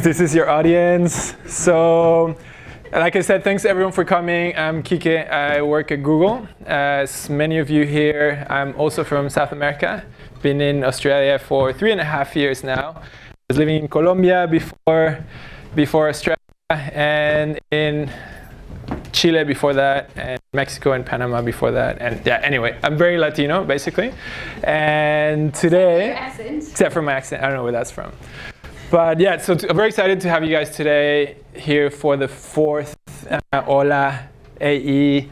audience, this is your audience. So, like I said, thanks everyone for coming. I'm Kike, I work at Google. As many of you here, I'm also from South America. Been in Australia for 3.5 years now. I was living in Colombia before Australia, and in Chile before that, and Mexico and Panama before that. And yeah, anyway, I'm very Latino, basically. And today, except for my accent, I don't know where that's from. But yeah, so I'm very excited to have you guys today here for the fourth Hola AE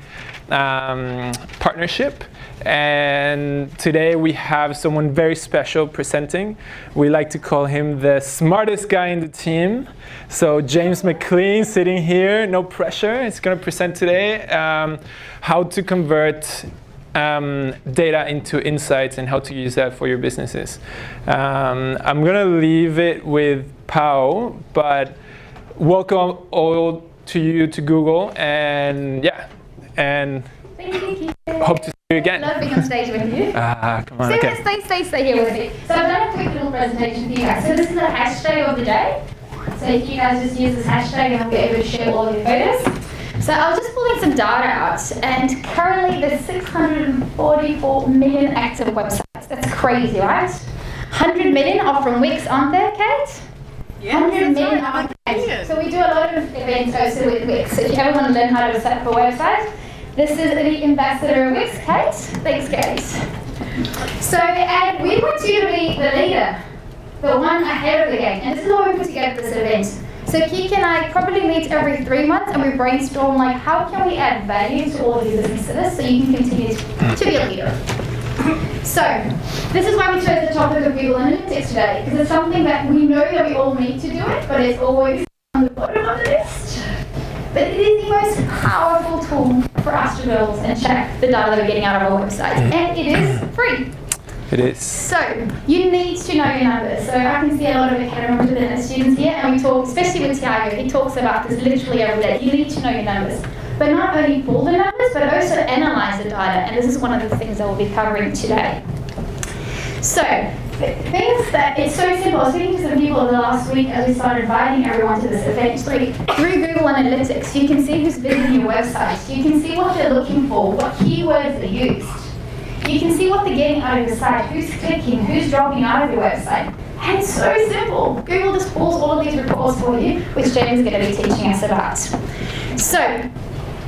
partnership. And today we have someone very special presenting. We like to call him the smartest guy in the team. So James McLean sitting here, no pressure. He's going to present today how to convert data into insights and how to use that for your businesses. I'm going to leave it with Pau, but welcome all to you to Google, and yeah, and thank you. Hope to see you again. Love being on stage with you. Come on, So okay. stay here with me. So I've done a quick little presentation for you guys. So this is the hashtag of the day. So if you guys just use this hashtag, I'll be able to share all of your photos. So I was just pulling some data out, and currently there's 644 million active websites. That's crazy, right? 100 million are from Wix, aren't there, Kate? Yeah, 100 million are from Wix. So we do a lot of events hosted with Wix. So if you ever want to learn how to set up a website, this is the ambassador of Wix, Kate. Thanks, Kate. So, and we want you to be the leader, the one ahead of the game. And this is why we put together this event. So Kiki and I probably meet every 3 months, and we brainstorm like how can we add value to all of your businesses so you can continue to be a leader. So this is why we chose the topic of Google Analytics today, because it's something that we know that we all need to do it, but it's always on the bottom of the list. But it is the most powerful tool for us to build and check the data that we're getting out of our website, and it is free. It is. So, you need to know your numbers. So I can see a lot of academic business students here, and we talk, especially with Tiago, he talks about this literally every day. You need to know your numbers. But not only pull the numbers, but also analyze the data. And this is one of the things that we'll be covering today. So, things that, it's so simple. I was speaking to some people the last week as we started inviting everyone to this event. Through Google Analytics, you can see who's visiting your website. You can see what they're looking for, what keywords are used. You can see what they're getting out of your site, who's clicking, who's dropping out of your website. And it's so simple. Google just pulls all of these reports for you, which James is going to be teaching us about. So,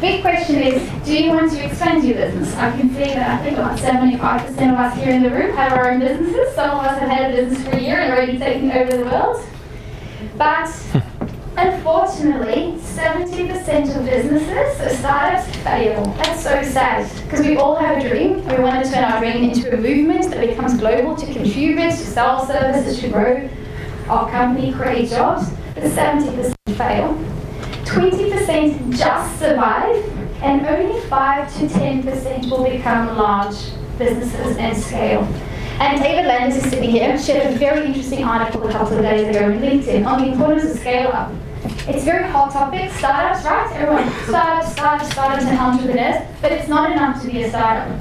big question is, do you want to expand your business? I can see that I think about 75% of us here in the room have our own businesses. Some of us have had a business for a year and already taken over the world. But unfortunately, 70% of businesses, so startups, fail. That's so sad, because we all have a dream, and we want to turn our dream into a movement that becomes global, to contribute, to sell services, to grow our company, create jobs. But 70% fail. 20% just survive, and only 5 to 10% will become large businesses and scale. And David Landis is sitting here, shared a very interesting article a couple of days ago on LinkedIn on the importance of scale up. It's a very hot topic, startups, right? Everyone, startups and entrepreneurs, but it's not enough to be a startup.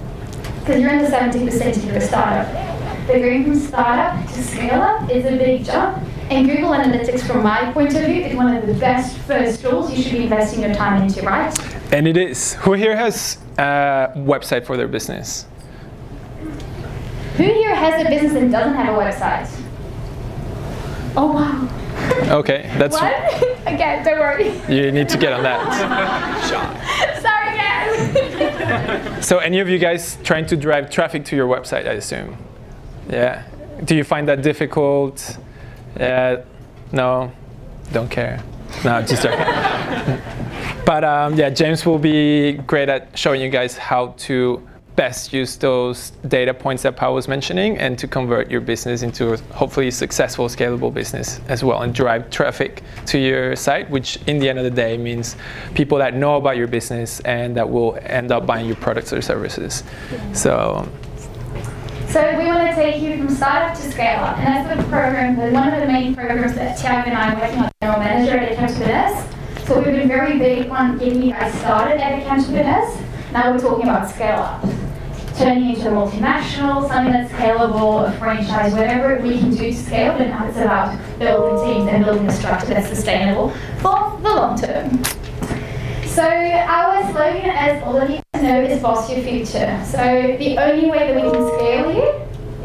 Because you're in the 70% if you're a startup. But going from startup to scale up is a big jump. And Google Analytics, from my point of view, is one of the best first tools you should be investing your time into, right? And it is. Who here has a website for their business? Who here has a business and doesn't have a website? Oh, wow. Okay, that's... What? Okay, don't worry. You need to get on that. Sorry, guys. So any of you guys trying to drive traffic to your website, I assume? Yeah. Do you find that difficult? No? Don't care? No, just joking. But yeah, James will be great at showing you guys how to best use those data points that Paul was mentioning and to convert your business into a hopefully successful, scalable business as well, and drive traffic to your site, which in the end of the day means people that know about your business and that will end up buying your products or services. So we want to take you from startup to scale up, and that's the program, one of the main programs that Tiago and I are working on, General Manager at Accountability. So we've been very big on getting you guys started at Accountability. Now we're talking about scale up. turning into a multinational, something that's scalable, a franchise, whatever we can do to scale, then it's about building teams and building a structure that's sustainable for the long term. So our slogan, as all of you know, is Boss Your Future. So the only way that we can scale you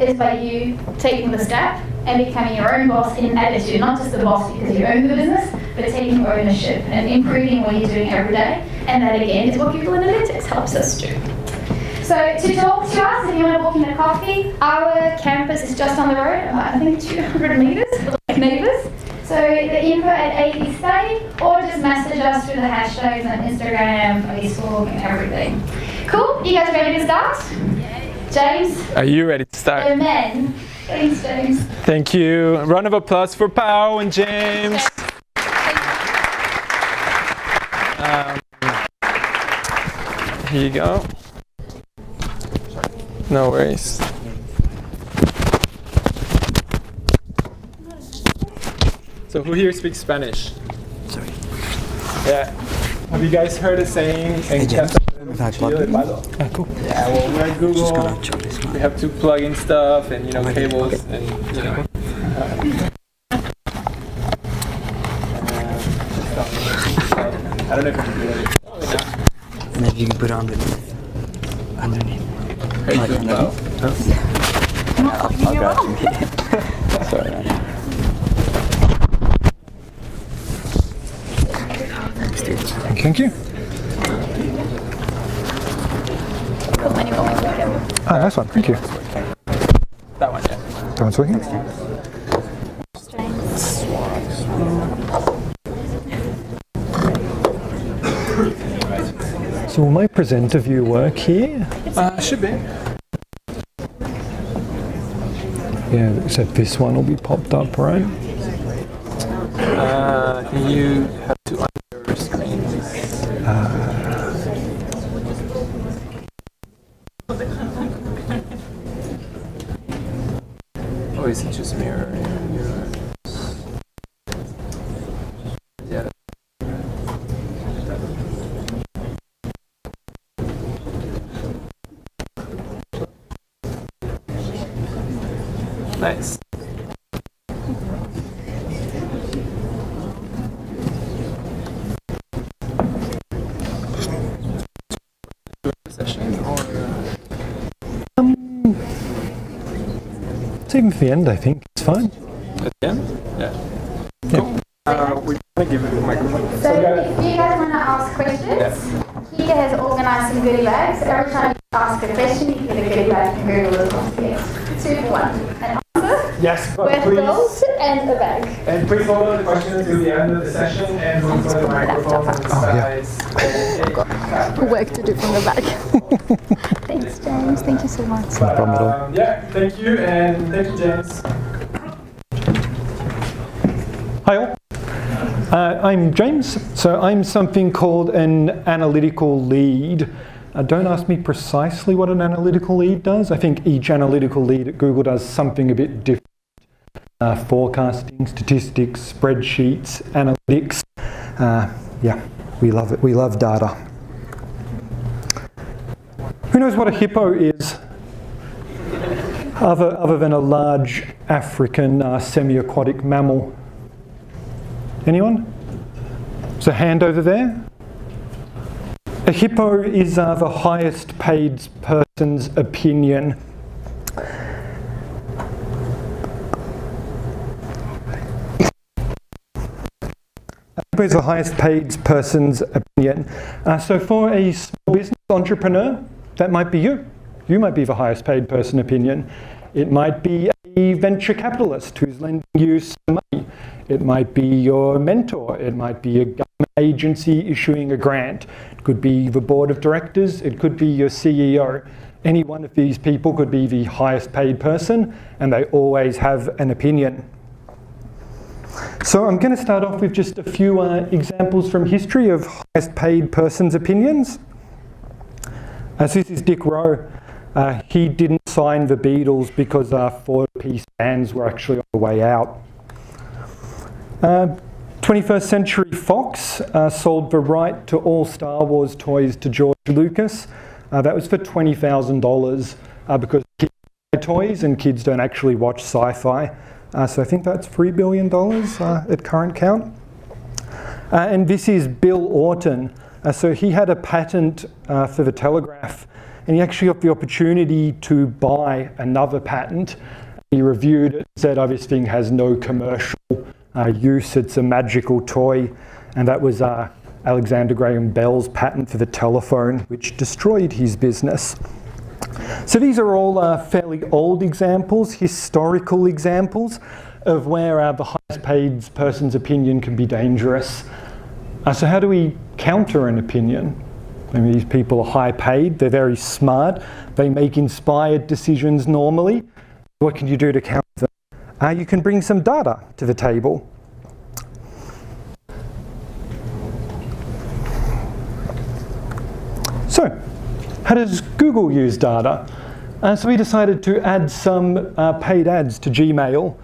is by you taking the step and becoming your own boss in attitude, not just the boss because you own the business, but taking ownership and improving what you're doing every day. And that again is what Google Analytics helps us do. So to talk to us, if you want to book in a coffee, our campus is just on the road, I think 200 meters, like neighbors. So the info at AD Study, or just message us through the hashtags on Instagram, Facebook, and everything. Cool, you guys ready to start? James? Are you ready to start? Amen. Thanks, James. Thank you. A round of applause for Pao and James. Here you go. No worries. So who here speaks Spanish? Sorry. Yeah. Have you guys heard a saying? Hey, James. Cool. Yeah, well, we're at Google. We have to plug in stuff and, cables and, I don't know if you can do it. Maybe you can put it underneath. Like underneath. Sorry. Thank you. Ah, nice one. Thank you. That one, yeah. That one's working? So will my presenter view work here? Should be. Yeah, except this one will be popped up, right? You have to on your screen. Or is it just mirroring yours? Yeah. Nice. Even for the end, I think it's fine. At the end? Yeah. Cool. We're going to give it a microphone. So if you guys want to ask questions, he has organised some goodie bags. So every time you ask a question, you get a goodie bag from Google as well. Yes. 2 for 1. An answer Yes, but with please. goals and a bag. And please hold on the questions till the end of the session and look for the microphone on the sides. Work to do from the back. Thanks, James. Thank you so much. No problem at all. Yeah, thank you, and thank you, James. Hi all. I'm James. So I'm something called an analytical lead. Don't ask me precisely what an analytical lead does. I think each analytical lead at Google does something a bit different. Forecasting, statistics, spreadsheets, analytics. Yeah, we love it. We love data. Who knows what a hippo is? Other than a large African semi-aquatic mammal. Anyone? There's a hand over there. A hippo is the highest paid person's opinion. Is the highest paid person's opinion. So for a small business entrepreneur, that might be you. You might be the highest paid person opinion. It might be a venture capitalist who's lending you some money. It might be your mentor. It might be a government agency issuing a grant. It could be the board of directors. It could be your CEO. Any one of these people could be the highest paid person, and they always have an opinion. So I'm going to start off with just a few examples from history of highest paid person's opinions. As this is Dick Rowe. He didn't sign the Beatles because 4-piece bands were actually on the way out. 21st Century Fox sold the right to all Star Wars toys to George Lucas That was for $20,000 because kids buy toys and kids don't actually watch sci-fi. So I think that's $3 billion at current count. And this is Bill Orton. So he had a patent for the telegraph, and he actually got the opportunity to buy another patent. He reviewed it, said, oh, this thing has no commercial use, it's a magical toy. And that was Alexander Graham Bell's patent for the telephone, which destroyed his business. So these are all fairly old examples, historical examples of where the highest paid person's opinion can be dangerous. So how do we counter an opinion? I mean, these people are high paid, they're very smart, they make inspired decisions normally. What can you do to counter them? You can bring some data to the table. So, how does Google use data? So we decided to add some paid ads to Gmail,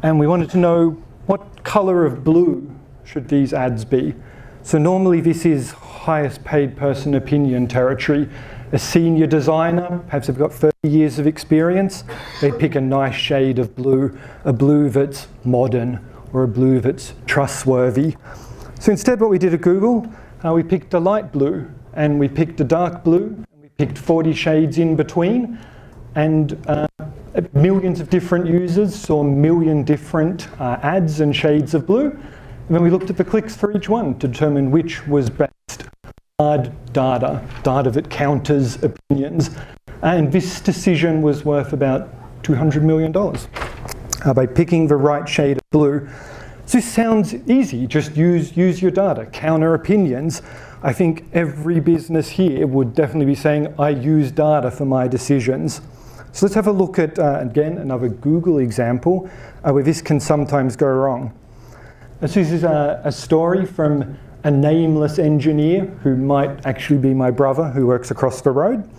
and we wanted to know what colour of blue should these ads be. So normally this is highest paid person opinion territory. A senior designer, perhaps they've got 30 years of experience, they pick a nice shade of blue, a blue that's modern or a blue that's trustworthy. So instead what we did at Google, we picked a light blue and we picked a dark blue, and we picked 40 shades in between, and millions of different users saw a million different ads and shades of blue. And then we looked at the clicks for each one to determine which was best. Hard data that counters opinions. And this decision was worth about $200 million by picking the right shade of blue. So this sounds easy, just use your data, counter opinions. I think every business here would definitely be saying, I use data for my decisions. So let's have a look at, again, another Google example where this can sometimes go wrong. This is a story from a nameless engineer who might actually be my brother who works across the road.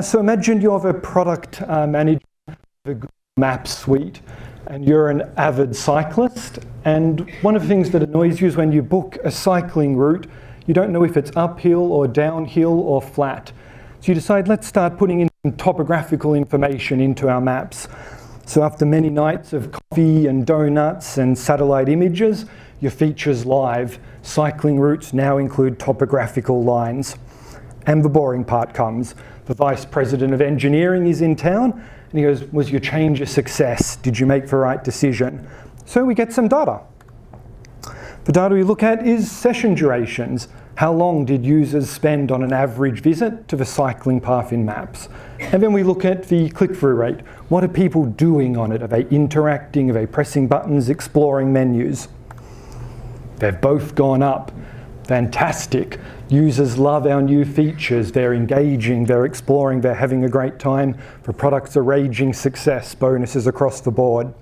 So imagine you have a product manager of a Google Maps suite, and you're an avid cyclist, and one of the things that annoys you is when you book a cycling route, you don't know if it's uphill or downhill or flat. So you decide, let's start putting in some topographical information into our maps. So after many nights of coffee and donuts and satellite images, your feature's live. Cycling routes now include topographical lines. And the boring part comes. The Vice President of Engineering is in town, and he goes, was your change a success? Did you make the right decision? So we get some data. The data we look at is session durations. How long did users spend on an average visit to the cycling path in Maps? And then we look at the click-through rate. What are people doing on it? Are they interacting? Are they pressing buttons, exploring menus? They've both gone up. Fantastic. Users love our new features. They're engaging, they're exploring, they're having a great time. The products are raging success, bonuses across the board.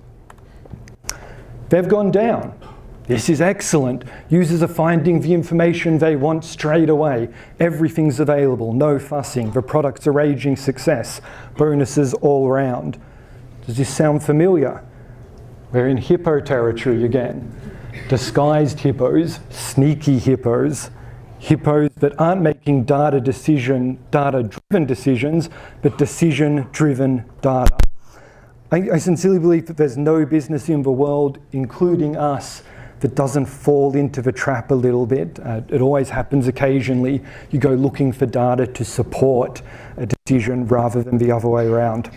They've gone down. This is excellent. Users are finding the information they want straight away. Everything's available, no fussing. The products are raging success, bonuses all around. Does this sound familiar? We're in hippo territory again. Disguised hippos, sneaky hippos, hippos that aren't making data-driven decisions, but decision-driven data. I sincerely believe that there's no business in the world, including us, that doesn't fall into the trap a little bit. It always happens occasionally. You go looking for data to support a decision rather than the other way around.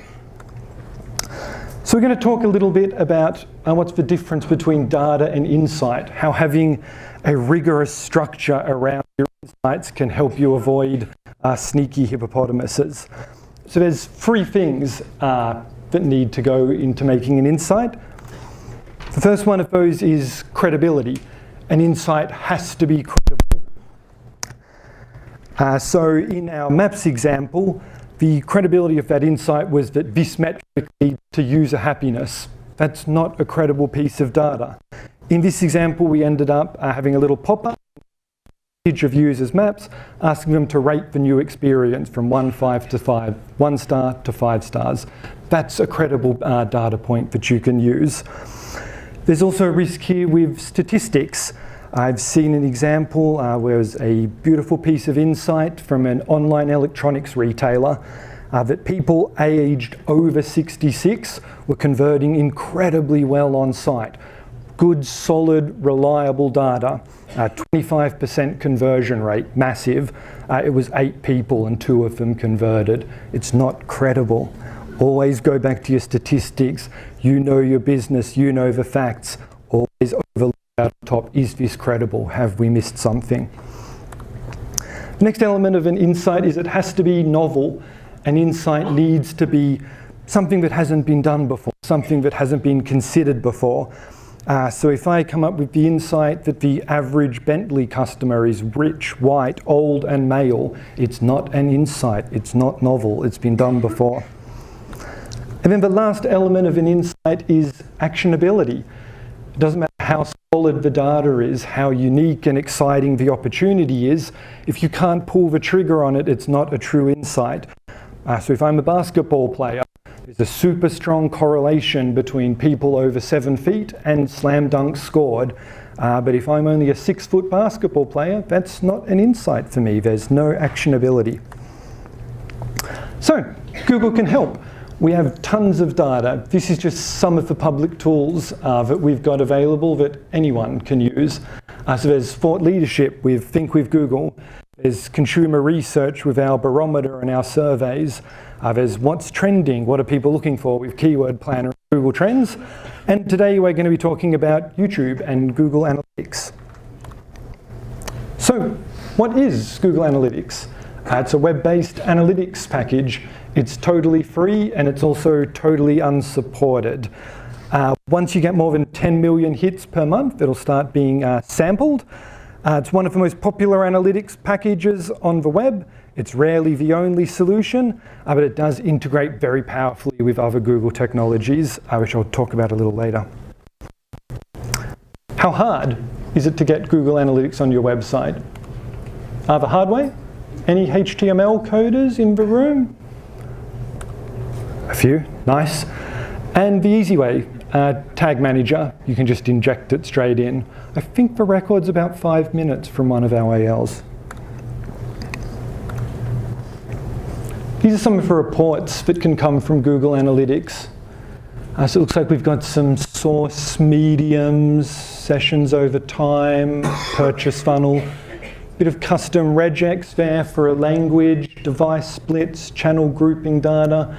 So we're going to talk a little bit about what's the difference between data and insight, how having a rigorous structure around your insights can help you avoid sneaky hippopotamuses. So there's three things that need to go into making an insight. The first one of those is credibility. An insight has to be credible. So in our Maps example, the credibility of that insight was that this metric leads to user happiness. That's not a credible piece of data. In this example, we ended up having a little pop-up of users' maps, asking them to rate the new experience from 1 star to 5 stars. That's a credible data point that you can use. There's also a risk here with statistics. I've seen an example where it was a beautiful piece of insight from an online electronics retailer that people aged over 66 were converting incredibly well on site. Good, solid, reliable data, 25% conversion rate, massive. It was 8 people and 2 of them converted. It's not credible. Always go back to your statistics. You know your business, you know the facts. Always overlook out top, is this credible? Have we missed something? The next element of an insight is it has to be novel. An insight needs to be something that hasn't been done before, something that hasn't been considered before. So if I come up with the insight that the average Bentley customer is rich, white, old and male, it's not an insight, it's not novel, it's been done before. And then the last element of an insight is actionability. It doesn't matter how solid the data is, how unique and exciting the opportunity is, if you can't pull the trigger on it, it's not a true insight. So if I'm a basketball player, there's a super strong correlation between people over 7 feet and slam dunks scored. But if I'm only a 6-foot basketball player, that's not an insight for me. There's no actionability. So Google can help. We have tons of data. This is just some of the public tools that we've got available that anyone can use. So there's thought leadership with Think with Google. There's consumer research with our barometer and our surveys. There's what's trending, what are people looking for with Keyword Planner and Google Trends. And today we're going to be talking about YouTube and Google Analytics. So what is Google Analytics? It's a web-based analytics package. It's totally free and it's also totally unsupported. Once you get more than 10 million hits per month, it'll start being sampled. It's one of the most popular analytics packages on the web. It's rarely the only solution, but it does integrate very powerfully with other Google technologies, which I'll talk about a little later. How hard is it to get Google Analytics on your website? The hard way? Any HTML coders in the room? A few, nice. And the easy way, Tag Manager, you can just inject it straight in. I think the record's about 5 minutes from one of our ALs. These are some of the reports that can come from Google Analytics. So it looks like we've got some source mediums, sessions over time, purchase funnel, bit of custom regex there for a language, device splits, channel grouping data.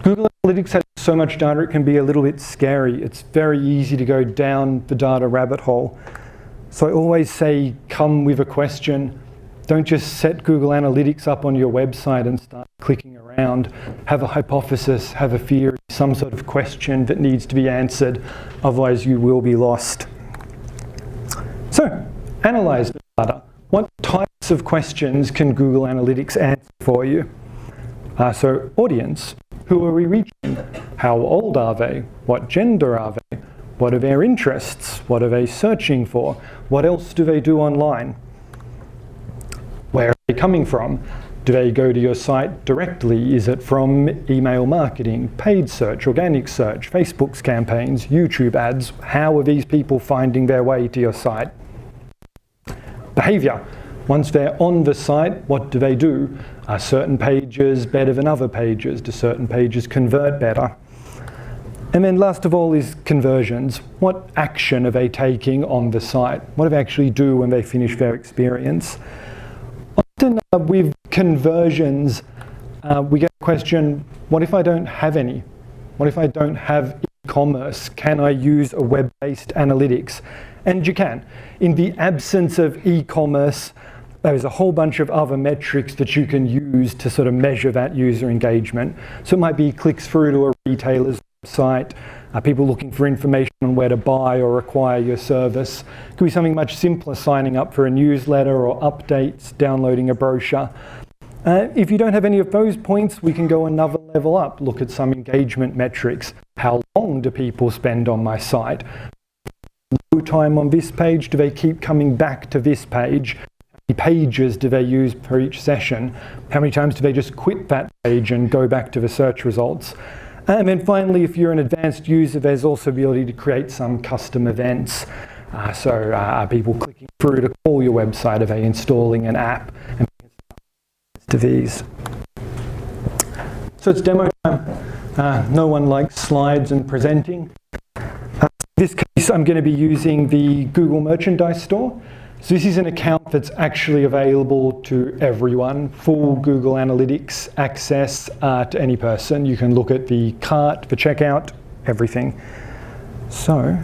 Google Analytics has so much data it can be a little bit scary. It's very easy to go down the data rabbit hole. So I always say, come with a question. Don't just set Google Analytics up on your website and start clicking around. Have a hypothesis, have a theory, some sort of question that needs to be answered. Otherwise you will be lost. So, analyze the data. What types of questions can Google Analytics answer for you? So, audience. Who are we reaching? How old are they? What gender are they? What are their interests? What are they searching for? What else do they do online? Where are they coming from? Do they go to your site directly? Is it from email marketing, paid search, organic search, Facebook's campaigns, YouTube ads? How are these people finding their way to your site? Behavior. Once they're on the site, what do they do? Are certain pages better than other pages? Do certain pages convert better? And then last of all is conversions. What action are they taking on the site? What do they actually do when they finish their experience? Often with conversions, we get the question, what if I don't have any? What if I don't have e-commerce? Can I use a web-based analytics? And you can. In the absence of e-commerce, there's a whole bunch of other metrics that you can use to sort of measure that user engagement. So it might be clicks through to a retailer's website, people looking for information on where to buy or acquire your service. It could be something much simpler, signing up for a newsletter or updates, downloading a brochure. If you don't have any of those points, we can go another level up, look at some engagement metrics. How long do people spend on my site? Load time on this page, do they keep coming back to this page? How many pages do they use per each session? How many times do they just quit that page and go back to the search results? And then finally, if you're an advanced user, there's also the ability to create some custom events. So are people clicking through to call your website? Are they installing an app? And to these. So it's demo time. No one likes slides and presenting. In this case, I'm going to be using the Google Merchandise Store. So this is an account that's actually available to everyone, full Google Analytics access to any person. You can look at the cart, the checkout, everything. So,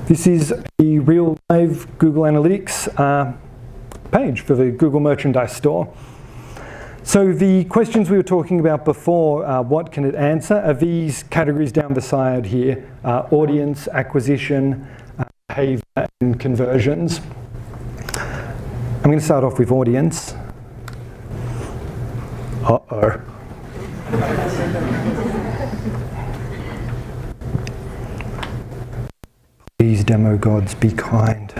this is a real live Google Analytics page for the Google Merchandise Store. So the questions we were talking about before, what can it answer, are these categories down the side here: audience, acquisition, behavior, and conversions. I'm going to start off with audience. Uh-oh. Please, demo gods, be kind.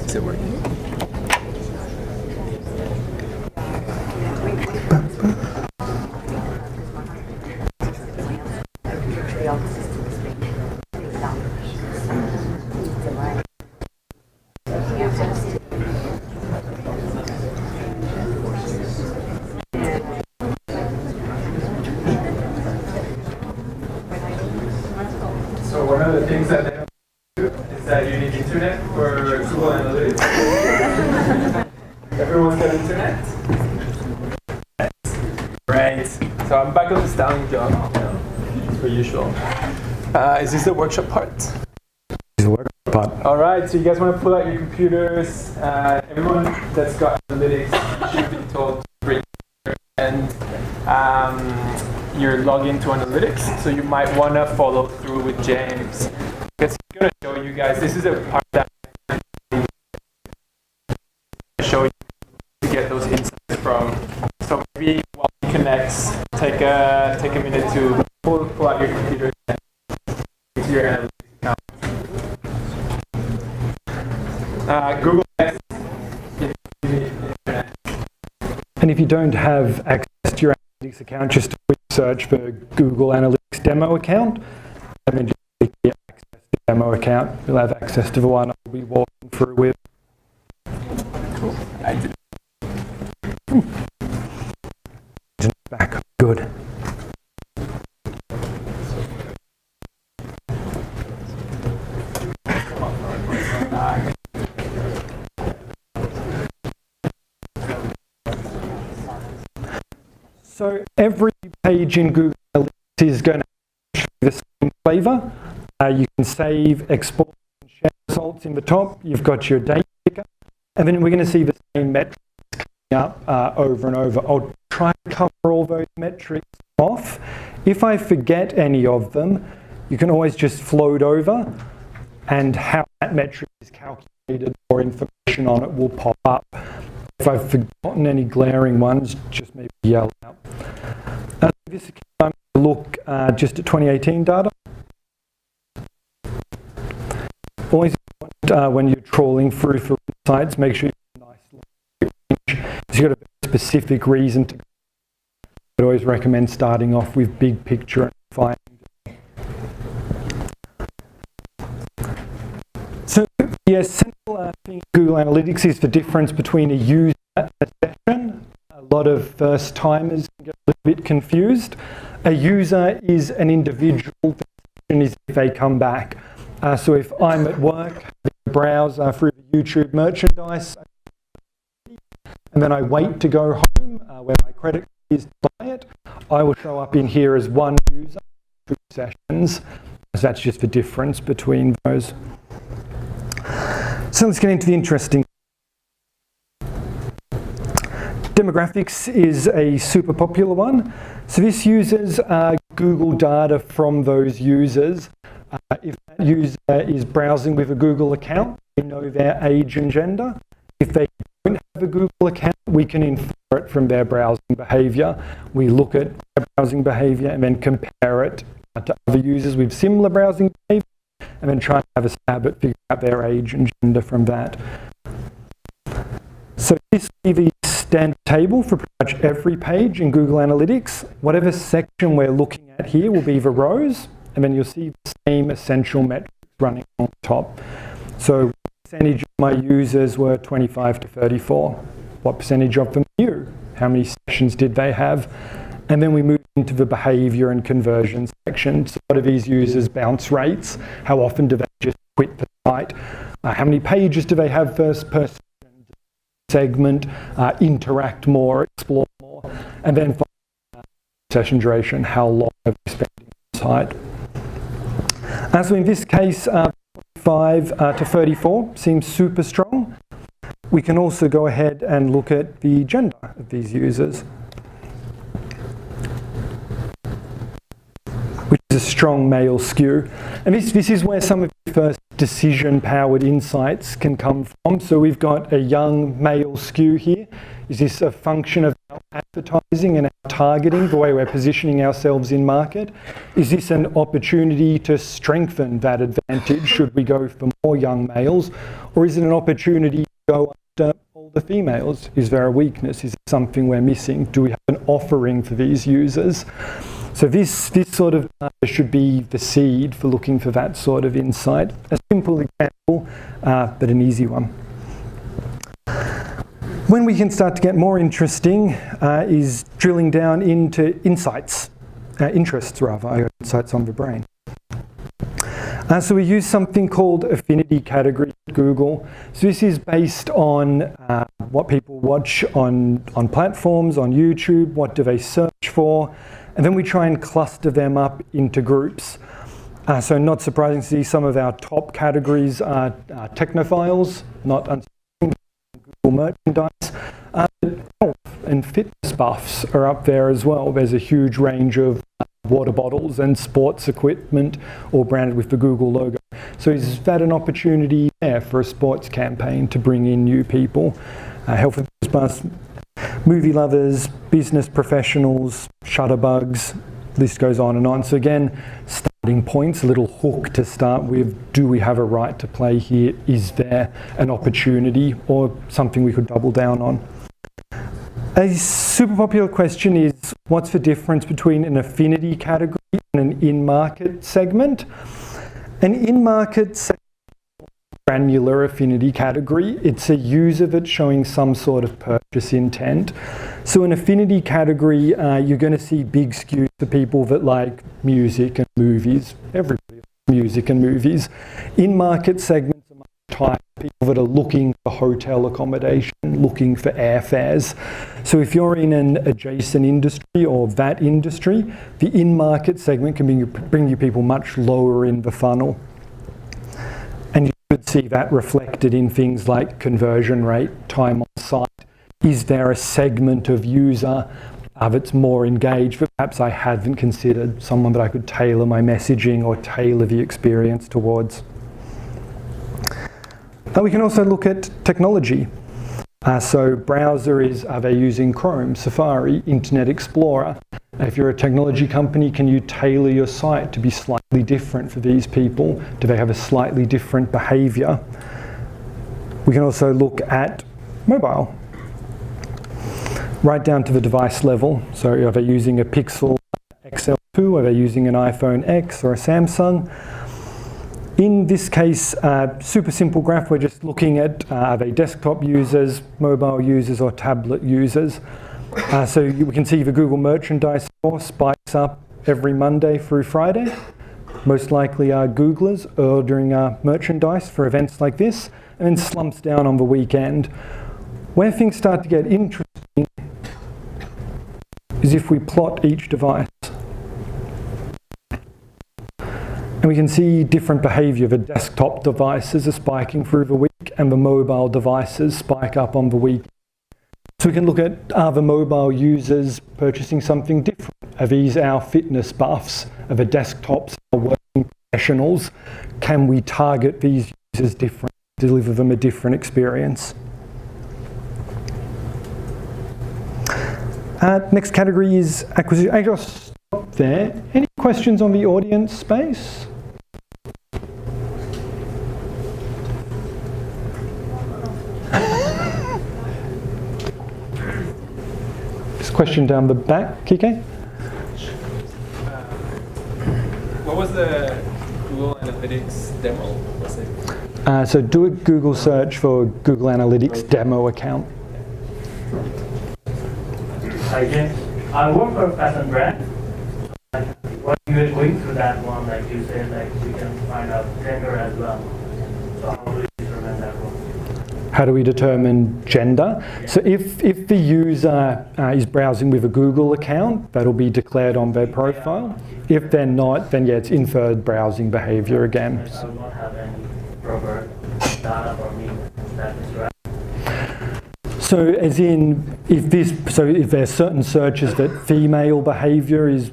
Is it working? So one of the things that they have to do is that you need internet for Google Analytics. Everyone's got internet? Right. So I'm back on the styling job now, as per usual. Is this the workshop part? This is the workshop part. All right, so you guys want to pull out your computers. Everyone that's got analytics should be told to bring and your login to analytics. So you might want to follow through with James, because he's going to show you guys. This is a part that I'm show you to get those insights from. So maybe while he connects, take a minute to pull out your computer and into your analytics account. Google X. And if you don't have access to your analytics account, just search for Google Analytics demo account, and then just click the access to demo account. You'll have access to the one I'll be walking through with. Cool. I did. Back. Good. So every page in Google Analytics is going to have the same flavor. You can save, export, and share results in the top. You've got your data picker. And then we're going to see the same metrics coming up over and over. I'll try to cover all those metrics off. If I forget any of them, you can always just float over, and how that metric is calculated or information on it will pop up. If I've forgotten any glaring ones, just maybe yell out. This account, I'm going to look just at 2018 data. Always important when you're trawling through for insights, make sure you have a nice range. If you've got a specific reason to go, I'd always recommend starting off with big picture and finding. So the essential thing in Google Analytics is the difference between a user and a session. A lot of first timers can get a little bit confused. A user is an individual, the session is if they come back. So if I'm at work, I browse through the YouTube merchandise, and then I wait to go home where my credit card is to buy it, I will show up in here as one user, 2 sessions. So that's just the difference between those. So let's get into the interesting. Demographics is a super popular one. So this uses Google data from those users. If that user is browsing with a Google account, we know their age and gender. If they don't have a Google account, we can infer it from their browsing behavior. We look at their browsing behavior and then compare it to other users with similar browsing behavior, and then try and have a stab at figuring out their age and gender from that. So this will be the standard table for pretty much every page in Google Analytics. Whatever section we're looking at here will be the rows, and then you'll see the same essential metrics running on top. So what percentage of my users were 25 to 34? What percentage of them new? How many sessions did they have? And then we move into the behavior and conversion section. So what are these users' bounce rates? How often do they just quit the site? How many pages do they have first person segment, interact more, explore more? And then session duration, how long have they spent on the site? So in this case, 5 to 34 seems super strong. We can also go ahead and look at the gender of these users, which is a strong male skew. And this is where some of the first decision-powered insights can come from. So we've got a young male skew here. Is this a function of our advertising and our targeting, the way we're positioning ourselves in market? Is this an opportunity to strengthen that advantage? Should we go for more young males? Or is it an opportunity to go after older females? Is there a weakness? Is it something we're missing? Do we have an offering for these users? So this sort of should be the seed for looking for that sort of insight. A simple example, but an easy one. When we can start to get more interesting is drilling down into insights, interests rather. I got insights on the brain. So we use something called affinity category at Google. So this is based on what people watch on platforms, on YouTube, what do they search for, and then we try and cluster them up into groups. So not surprising to see some of our top categories are technophiles, not unsurprising, Google merchandise. Health and fitness buffs are up there as well. There's a huge range of water bottles and sports equipment, all branded with the Google logo. So is that an opportunity there for a sports campaign to bring in new people? Health and fitness buffs, movie lovers, business professionals, shutterbugs, list goes on and on. So again, starting points, a little hook to start with. Do we have a right to play here? Is there an opportunity or something we could double down on? A super popular question is, what's the difference between an affinity category and an in-market segment? An in-market segment is a granular affinity category. It's a user that's showing some sort of purchase intent. So an affinity category, you're going to see big skews for people that like music and movies. Everybody likes music and movies. In-market segments are much tighter. People that are looking for hotel accommodation, looking for airfares. So if you're in an adjacent industry or that industry, the in-market segment can bring you people much lower in the funnel. And you should see that reflected in things like conversion rate, time on site. Is there a segment of user that's more engaged, but perhaps I hadn't considered, someone that I could tailor my messaging or tailor the experience towards? We can also look at technology. So browser is, are they using Chrome, Safari, Internet Explorer? If you're a technology company, can you tailor your site to be slightly different for these people? Do they have a slightly different behavior? We can also look at mobile, right down to the device level. So are they using a Pixel XL2? Are they using an iPhone X or a Samsung? In this case, super simple graph, we're just looking at are they desktop users, mobile users, or tablet users. So we can see the Google merchandise score spikes up every Monday through Friday. Most likely are Googlers ordering merchandise for events like this, and then slumps down on the weekend. Where things start to get interesting is if we plot each device. And we can see different behavior. The desktop devices are spiking through the week and the mobile devices spike up on the week. So we can look at, are the mobile users purchasing something different? are these our fitness buffs? Are the desktops our working professionals? Can we target these users differently, deliver them a different experience? Next category is acquisition. I'll stop there. Any questions on the audience space? This question down the back, Kike? What was the Google Analytics demo? Was it? So do a Google search for Google Analytics demo account. Hi James, I work for a fashion brand. When you were going through that one, like you said, like we can find out gender as well. So how do we determine that one? How do we determine gender? Yeah. So if the user is browsing with a Google account, that'll be declared on their profile. If they're not, then yeah, it's inferred browsing behavior again. I will not have any proper data for me that is right. So as in, if there's certain searches that female behavior is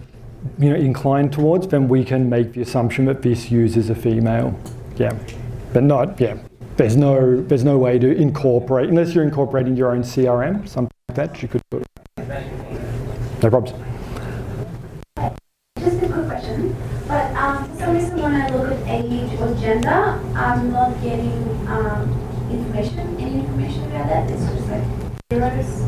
inclined towards, then we can make the assumption that this user's a female. Yeah, but not, yeah. There's no way to incorporate, unless you're incorporating your own CRM, something like that, you could do it. No problems. Just a quick question, but for some reason when I look at age or gender, I'm not getting any information about that. It's just like zeros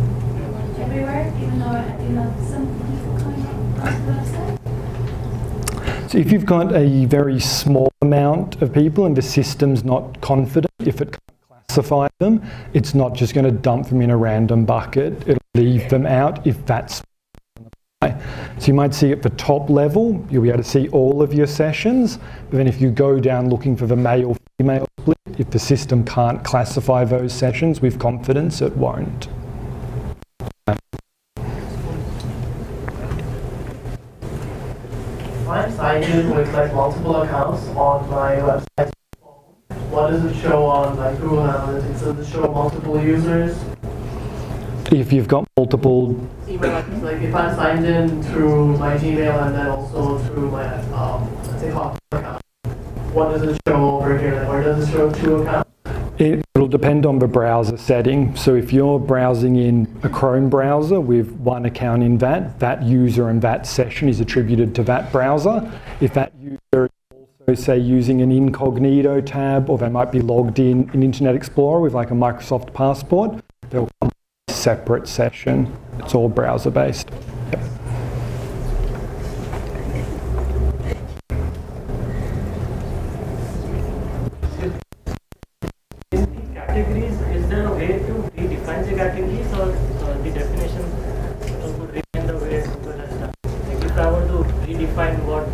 everywhere, even though I do have some people coming onto the website. So if you've got a very small amount of people and the system's not confident, if it can't classify them, it's not just going to dump them in a random bucket. It'll leave them out if that's. So you might see at the top level, you'll be able to see all of your sessions, but then if you go down looking for the male-female split, if the system can't classify those sessions with confidence, it won't. If I'm signed in with like multiple accounts on my website, what does it show on like Google Analytics? Does it show multiple users? If you've got multiple, Email accounts, like if I'm signed in through my Gmail and then also through my let's say Hotmail account, what does it show over here? Or does it show 2 accounts? it'll depend on the browser setting. So if you're browsing in a Chrome browser with one account in that user and that session is attributed to that browser. If that user is also, say, using an incognito tab, or they might be logged in Internet Explorer with like a Microsoft Passport, they'll come to a separate session. It's all browser-based. Yep. Categories, is there a way to redefine the categories, or the definition would remain the way Google has done? Like if I want to redefine what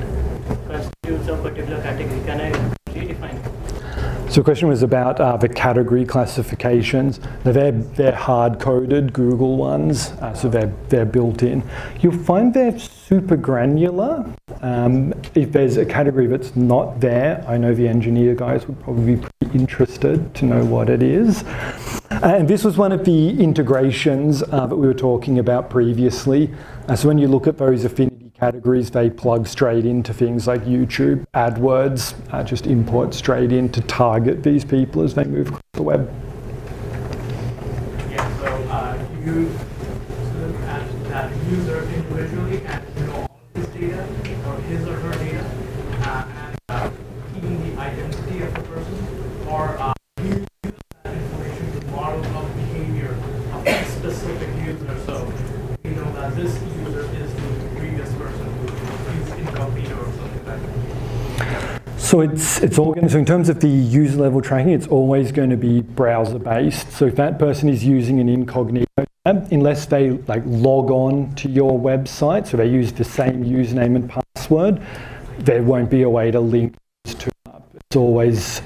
constitutes a particular category, can I redefine it? So the question was about the category classifications. Now they're hard-coded Google ones, so they're built in. You'll find they're super granular. If there's a category that's not there, I know the engineer guys would probably be pretty interested to know what it is. And this was one of the integrations that we were talking about previously. So when you look at those affinity categories, they plug straight into things like YouTube, AdWords, just import straight in to target these people as they move across the web. Yeah, so you look at that user individually and all his data or his or her data and keeping the identity of the person, or you use that information to model the behavior of a specific user. So you know that this user is the previous person who is incognito or something like that. So it's all going to, so in terms of the user level tracking, it's always going to be browser based. So if that person is using an incognito tab, unless they like log on to your website, so they use the same username and password, there won't be a way to link those two up. It's always,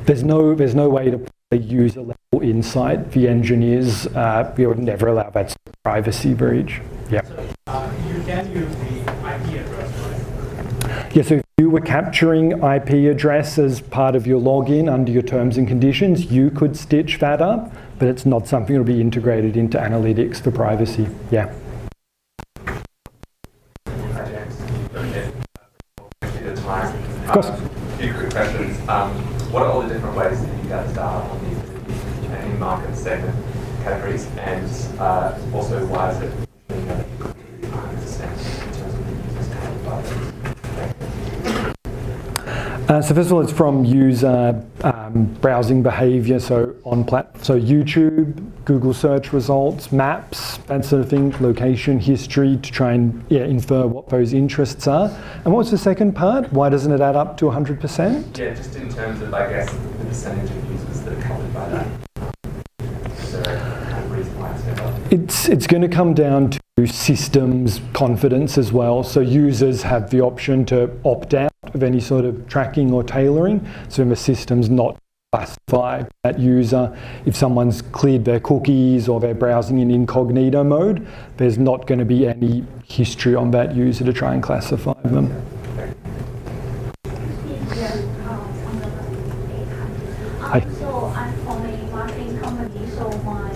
there's no way to put a user level insight. The engineers we would never allow that sort of privacy breach. Yeah. So you can use the IP address, right? Yeah, so if you were capturing IP address as part of your login under your terms and conditions, you could stitch that up, but it's not something that will be integrated into analytics for privacy. Yeah. Hi, James. Okay. Thank you for the time. Of course. A few quick questions. What are all the different ways that you guys are on these in market segment categories? And also, why is it 100% in terms of the users covered by those? So first of all, it's from user browsing behavior, so so YouTube, Google search results, maps, that sort of thing, location history, to try and infer what those interests are. And what was the second part? Why doesn't it add up to 100%? Yeah, just in terms of, I guess, the percentage of users that are covered by that. Is there a kind of reason why it's never? It's going to come down to systems confidence as well. So users have the option to opt out of any sort of tracking or tailoring. So if a system's not classify that user, if someone's cleared their cookies or they're browsing in incognito mode, there's not going to be any history on that user to try and classify them. So I'm from a marketing company, so my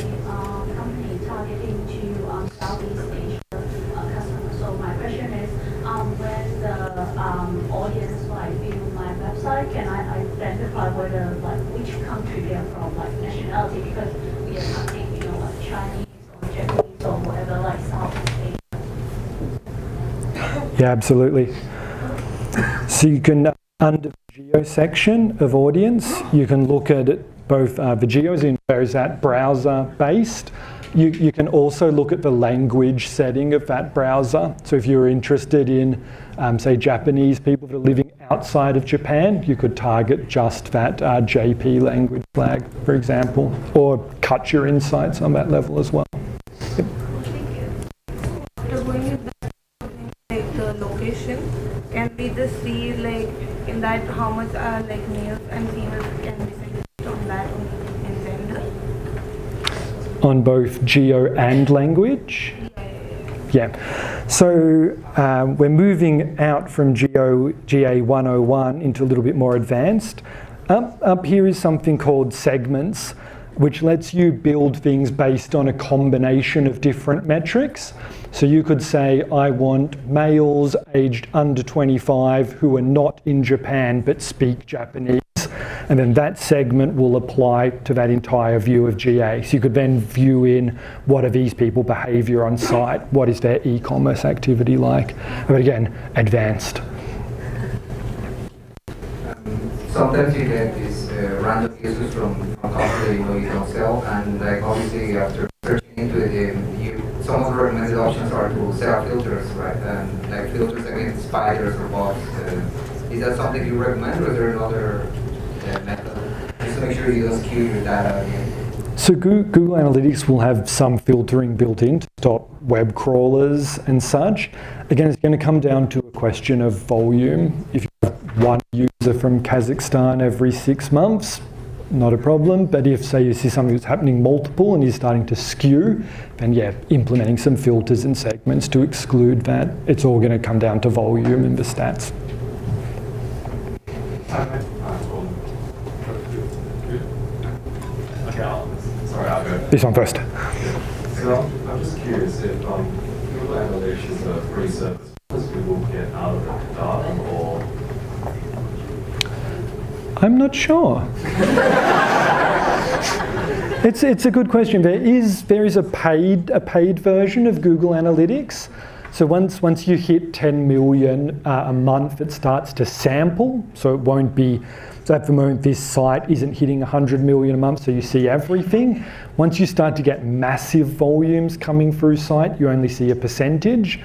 company is targeting to Southeast Asia customers. So my question is, when the audience view my website, can I identify whether which country they're from, nationality, because we are targeting Chinese or Japanese or whatever, Southeast Asia. Yeah, absolutely. So you can, under the geo section of audience, you can look at both the geos in those that browser based. You can also look at the language setting of that browser. So if you're interested in, say, Japanese people that are living outside of Japan, you could target just that JP language flag, for example, or cut your insights on that level as well. Yep. After going with the location, can we just see in that how much are males and females can be selected on that in gender? On both geo and language? Yeah. So we're moving out from GA 101 into a little bit more advanced. Up here is something called segments, which lets you build things based on a combination of different metrics. So you could say, I want males aged under 25 who are not in Japan but speak Japanese. And then that segment will apply to that entire view of GA. So you could then view in what are these people's behavior on site, what is their e-commerce activity like. But again, advanced. Sometimes you get these random users from company you don't sell, and obviously after searching into it, some of the recommended options are to set up filters, right? And filters against spiders or bots. Is that something you recommend, or is there another method? Just to make sure you don't skew your data again. So Google Analytics will have some filtering built in to stop web crawlers and such. Again, it's going to come down to a question of volume. If you have one user from Kazakhstan every 6 months, not a problem. But if, say, you see something that's happening multiple and you're starting to skew, then yeah, implementing some filters and segments to exclude that. It's all going to come down to volume in the stats. I'll go. This one first. So I'm just curious if Google Analytics is a free service, what does Google get out of it? Data or? I'm not sure. It's a good question. There is a paid version of Google Analytics. So once you hit 10 million a month, it starts to sample. So it won't be. So at the moment, this site isn't hitting 100 million a month, so you see everything. Once you start to get massive volumes coming through site, you only see a percentage.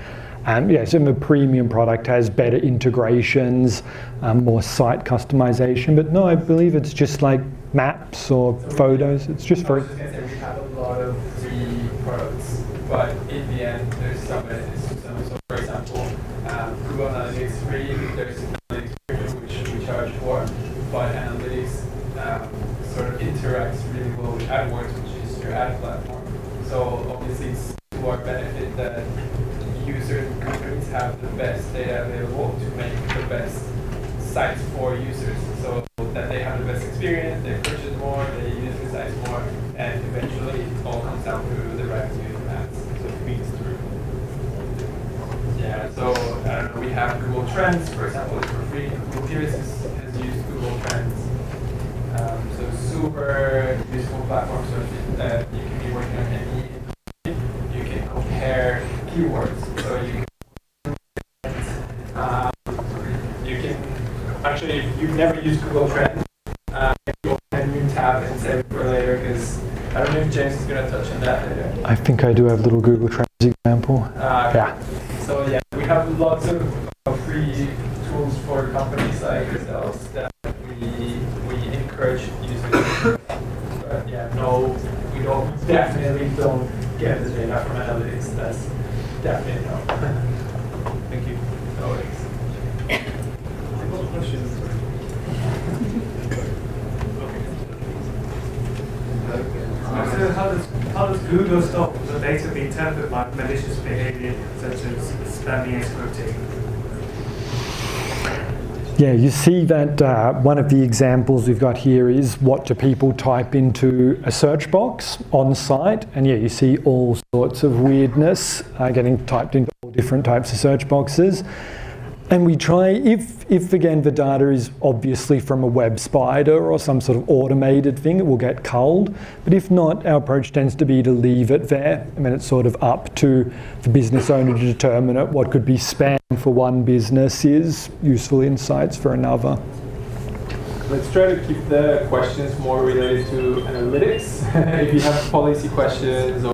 So the premium product has better integrations, more site customization. But no, I believe it's just like maps or photos. It's just for. I was just going to say we have a lot of free products, but in the end, there's some benefits to some. So, for example, Google Analytics free. There's Analytics Premium, which we charge for. But Analytics sort of interacts really well with AdWords, which is your ad platform. So obviously it's to our benefit that users and companies have the best data available to make the best sites for users. So that they have the best experience, they purchase more, they use the sites more, and eventually it all comes down to the revenue from ads. So it feeds through. Yeah, so I don't have Google Trends, for example, it's for free. Google Peers has used Google Trends. So super useful platform. So if you can be working on any, you can compare keywords. So you can actually, if you've never used Google Trends, you open a new tab and save it for later, because I don't know if James is going to touch on that later. I think I do have a little Google Trends example. Yeah. So yeah, we have lots of free tools for companies like yourselves that we encourage using. But yeah, no, we definitely don't get the data from analytics. That's definitely no. Thank you. No worries. Questions? So how does Google stop the data being tampered by malicious behavior such as spamming and scripting? Yeah, you see that one of the examples we've got here is what do people type into a search box on site, and yeah, you see all sorts of weirdness getting typed into all different types of search boxes. And we try, if again the data is obviously from a web spider or some sort of automated thing, it will get culled. But if not, our approach tends to be to leave it there. I mean, it's sort of up to the business owner to determine it. What could be spam for one business is useful insights for another. Let's try to keep the questions more related to analytics. If you have policy questions or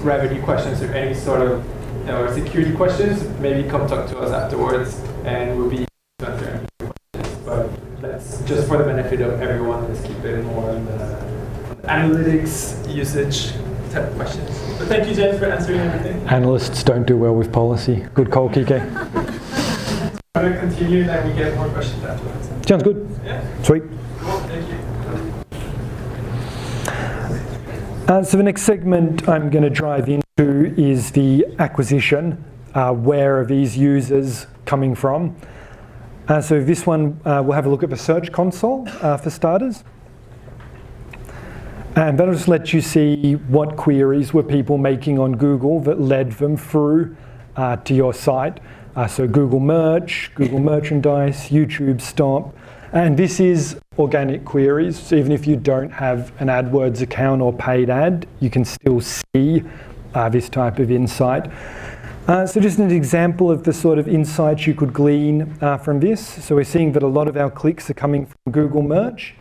revenue questions or any sort of or security questions, maybe come talk to us afterwards and we'll be to answer any questions. But let's, just for the benefit of everyone, let's keep it more on the analytics usage type of questions. But thank you, James, for answering everything. Analysts don't do well with policy. Good call, Kike. I'm going to continue and then we get more questions afterwards. Sounds good. Yeah. Sweet. Cool, thank you. So the next segment I'm going to drive into is the acquisition. Where are these users coming from? So this one, we'll have a look at the Search Console for starters. And that'll just let you see what queries were people making on Google that led them through to your site. So Google Merch, Google Merchandise, YouTube Stop. And this is organic queries. So even if you don't have an AdWords account or paid ad, you can still see this type of insight. So just an example of the sort of insights you could glean from this. So we're seeing that a lot of our clicks are coming from Google Merch,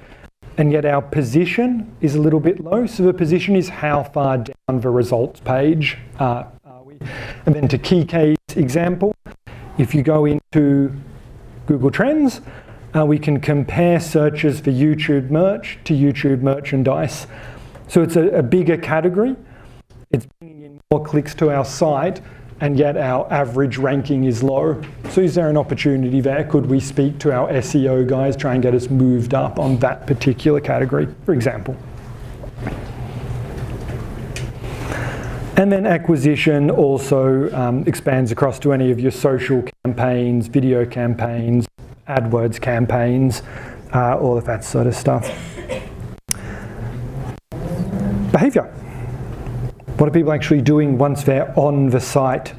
and yet our position is a little bit low. So the position is how far down the results page are we. And then to Kike's example, if you go into Google Trends, we can compare searches for YouTube Merch to YouTube Merchandise. So it's a bigger category. It's bringing in more clicks to our site, and yet our average ranking is low. So is there an opportunity there? Could we speak to our SEO guys, try and get us moved up on that particular category, for example? And then acquisition also expands across to any of your social campaigns, video campaigns, AdWords campaigns, all of that sort of stuff. Behavior. What are people actually doing once they're on the site?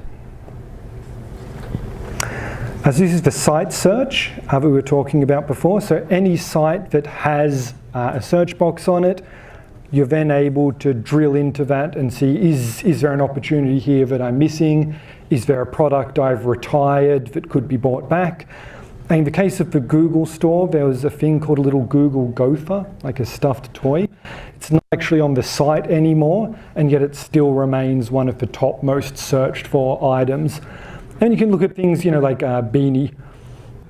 As this is the site search that we were talking about before, so any site that has a search box on it, you're then able to drill into that and see, is there an opportunity here that I'm missing? Is there a product I've retired that could be bought back? In the case of the Google store, there was a thing called a little Google gopher, like a stuffed toy. It's not actually on the site anymore, and yet it still remains one of the top most searched for items. And you can look at things, like a beanie.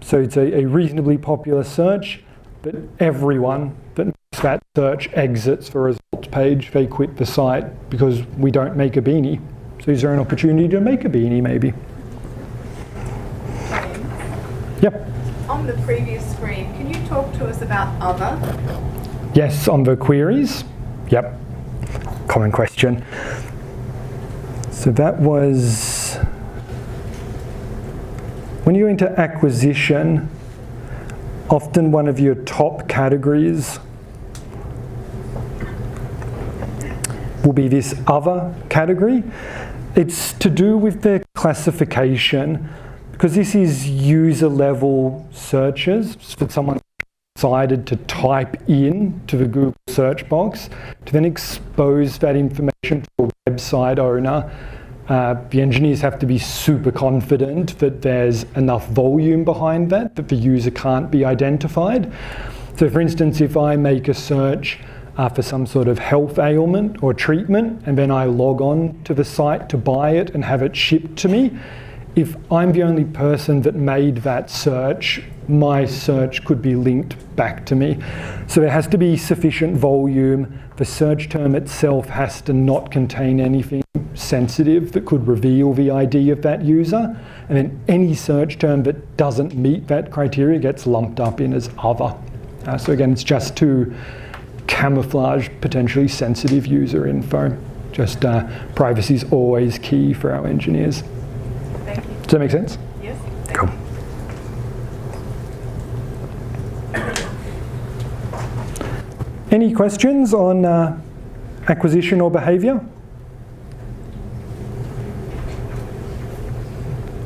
So it's a reasonably popular search, but everyone that makes that search exits the results page. They quit the site because we don't make a beanie. So is there an opportunity to make a beanie, maybe? Yep. On the previous screen, can you talk to us about other? Yes, on the queries. Yep. Common question. So that was, when you're into acquisition, often one of your top categories will be this other category. It's to do with the classification because this is user level searches for someone decided to type in to the Google search box to then expose that information to a website owner. The engineers have to be super confident that there's enough volume behind that the user can't be identified. So for instance, if I make a search for some sort of health ailment or treatment, and then I log on to the site to buy it and have it shipped to me, if I'm the only person that made that search, my search could be linked back to me. So there has to be sufficient volume. The search term itself has to not contain anything sensitive that could reveal the ID of that user. And then any search term that doesn't meet that criteria gets lumped up in as other. So again, it's just to camouflage potentially sensitive user info. Just privacy is always key for our engineers. Thank you. Does that make sense? Yes. Cool. Any questions on acquisition or behavior?